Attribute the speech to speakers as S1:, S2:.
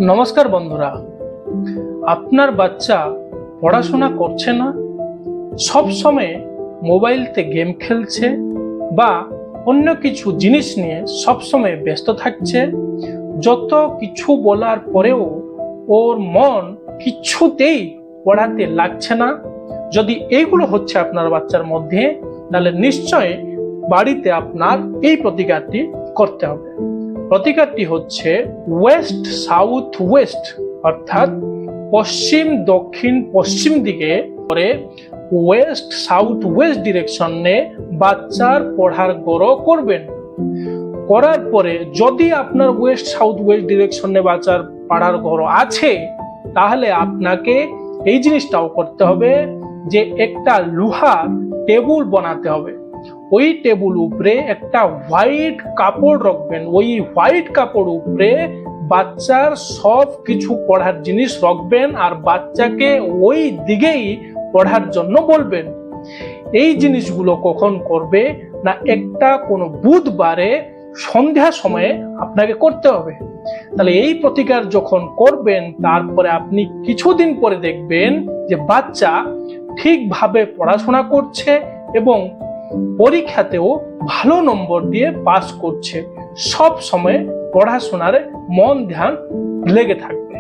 S1: নমস্কার বন্ধুরা, আপনার বাচ্চা পড়াশোনা করছে না, সব সময় মোবাইলতে গেম খেলছে বা অন্য কিছু জিনিস নিয়ে সব সময় ব্যস্ত থাকছে। যত কিছু বলার পরেও ওর মন কিছুতেই পড়াতে লাগছে না। যদি এইগুলো হচ্ছে আপনার বাচ্চার মধ্যে, তাহলে নিশ্চয় বাড়িতে আপনার এই প্রতিকারটি করতে হবে। প্রতিকারটি হচ্ছে ওয়েস্ট সাউথ ওয়েস্ট, অর্থাৎ পশ্চিম দক্ষিণ পশ্চিম দিকে করে ওয়েস্ট সাউথ ওয়েস্ট ডিরেকশনে বাচ্চার পড়ার গড় করবেন। করার পরে যদি আপনার ওয়েস্ট সাউথ ওয়েস্ট ডিরেকশনে বাচ্চার পড়ার গড় আছে, তাহলে আপনাকে এই জিনিসটাও করতে হবে যে একটা লোহার টেবিল বানাতে হবে। ওই টেবিল উপরে একটা হোয়াইট কাপড় রাখবেন। ওই হোয়াইট কাপড় উপরে বাচ্চার সব কিছু পড়ার জিনিস রাখবেন আর বাচ্চাকে ওই দিকেই পড়ার জন্য বলবেন। এই জিনিসগুলো কখন করবে না, একটা কোনো বুধবারে সন্ধ্যা সময়ে আপনাকে করতে হবে। তাহলে এই প্রতিকার যখন করবেন, তারপরে আপনি কিছুদিন পরে দেখবেন যে বাচ্চা ঠিকভাবে পড়াশোনা করছে এবং পরীক্ষাতেও ভালো নম্বর দিয়ে পাস করছে। সব সময় পড়াশোনার মন ধ্যান লেগে থাকবে।